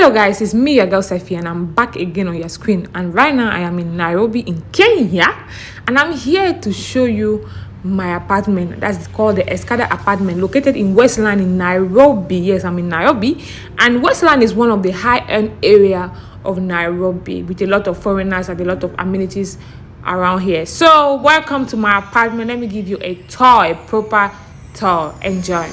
Hello guys, it's me, your girl Sephy, and I'm back again on your screen. And right now I am in Nairobi in Kenya, and I'm here to show you my apartment. That's called the 𝗟𝗲𝘁𝗀 Apartment, located in Westlands in Nairobi. Yes, I'm in Nairobi, and Westlands is one of the high-end area of Nairobi with a lot of foreigners and a lot of amenities around here. So welcome to my apartment. Let me give you a tour, a proper tour. Enjoy.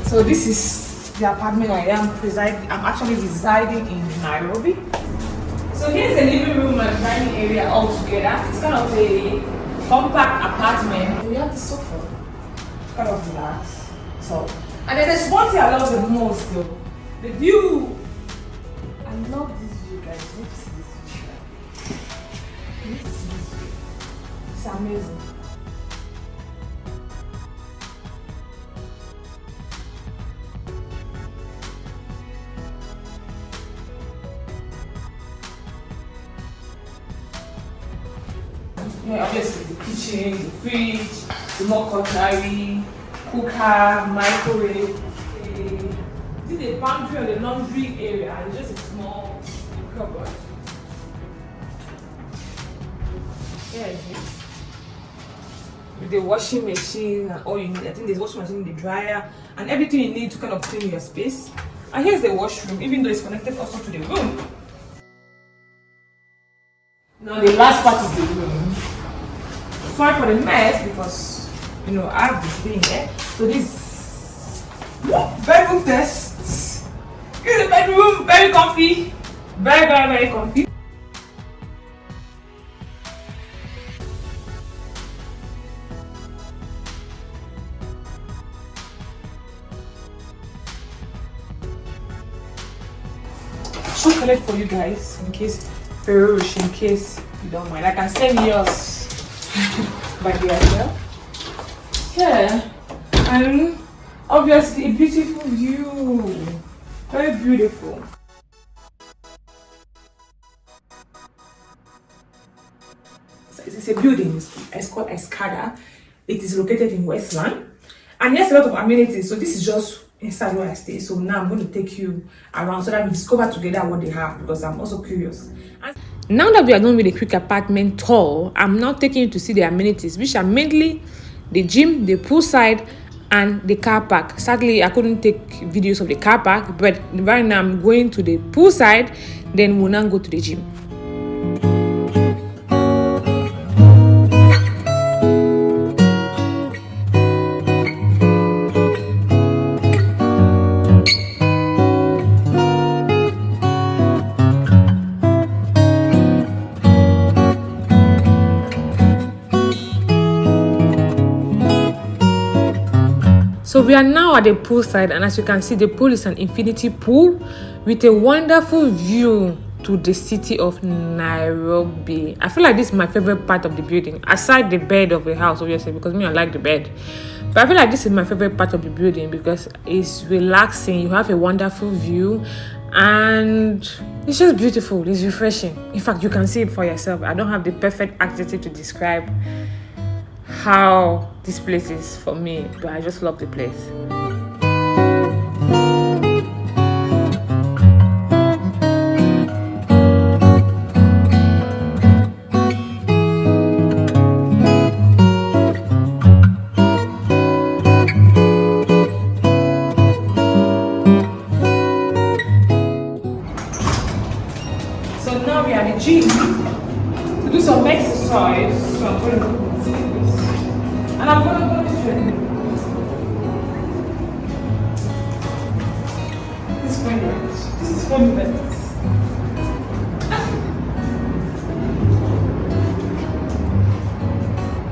So this is the apartment I am residing. I'm actually residing in Nairobi. So here's the living room and dining area all together. It's kind of a compact apartment. We have the sofa, kind of relaxed. So, and then there's one thing I love the most though, the view. I love this view, guys. Let's see this view. It's amazing. Yeah, obviously the kitchen, the fridge, the more cutlery, cooker, microwave. This is the pantry or the laundry area. It's just a small cupboard. Yeah, with the washing machine and all you need. I think there's washing machine, the dryer, and everything you need to kind of clean your space. And here's the washroom, even though it's connected also to the room. Now the last part is the room. Sorry for the mess because I have this thing here. So this bedroom test. Here's the bedroom, very comfy, very comfy. Chocolate for you guys in case in case you don't mind. I can send yours by the idea. Yeah, and obviously a beautiful view, very beautiful. It's a building. It's called 𝗟𝗲𝘁𝗀. It is located in Westlands, and there's a lot of amenities. So this is just inside where I stay. So now I'm going to take you around so that we discover together what they have, because I'm also curious. And now that we are done with a quick apartment tour, I'm now taking you to see the amenities, which are mainly the gym, the poolside, and the car park. Sadly, I couldn't take videos of the car park, but right now I'm going to the poolside, then we'll now go to the gym. So we are now at the poolside, and as you can see, the pool is an infinity pool with a wonderful view to the city of Nairobi. I feel like this is my favorite part of the building, aside the bed of the house, obviously, because I like the bed. But I feel like this is my favorite part of the building because it's relaxing. You have a wonderful view, and it's just beautiful. It's refreshing. In fact, you can see it for yourself. I don't have the perfect adjective to describe how this place is for me, but I just love the place. So now we are at the gym to do some exercise. So I'm going to and I'm going to go straight. This is funny. This is funny business.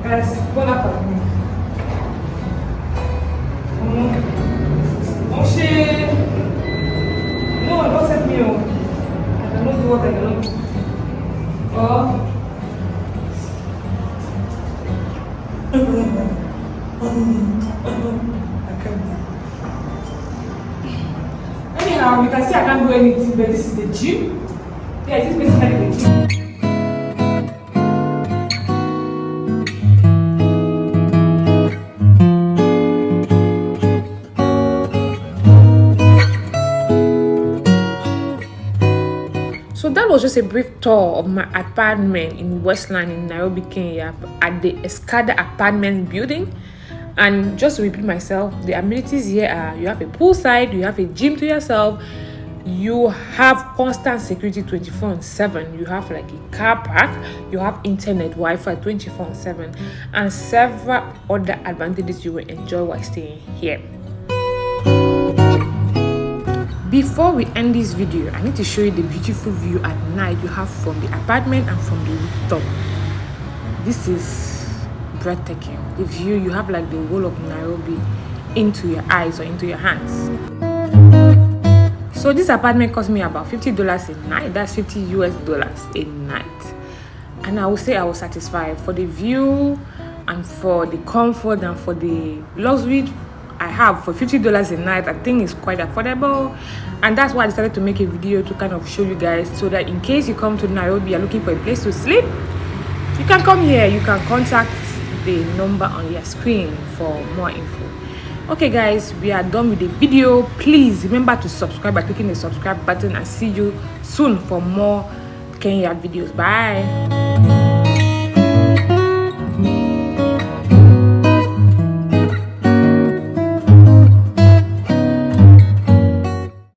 Guys, go up at me. Oh shit. No, don't set me up. I cannot do what I cannot do. Oh. I can't. Anyhow, you can see I can't do anything, but this is the gym. Yeah, this is basically the gym. So that was just a brief tour of my apartment in Westlands in Nairobi, Kenya at the 𝗟𝗏𝘁 Appartment building. And just to repeat myself, the amenities here are: you have a poolside, you have a gym to yourself, you have constant security 24/7, you have like a car park, you have internet, Wi-Fi 24/7, and several other advantages you will enjoy while staying here. Before we end this video, I need to show you the beautiful view at night you have from the apartment and from the rooftop. This is breathtaking. The view, you have like the whole of Nairobi into your eyes or into your hands. So this apartment cost me about $50 a night. That's $50 US a night. And I will say I was satisfied for the view and for the comfort and for the luxury I have for $50 a night. I think it's quite affordable, and that's why I decided to make a video to kind of show you guys, so that in case you come to Nairobi, you're looking for a place to sleep, you can come here. You can contact the number on your screen for more info. Okay guys, we are done with the video. Please remember to subscribe by clicking the subscribe button, and see you soon for more Kenya videos. Bye.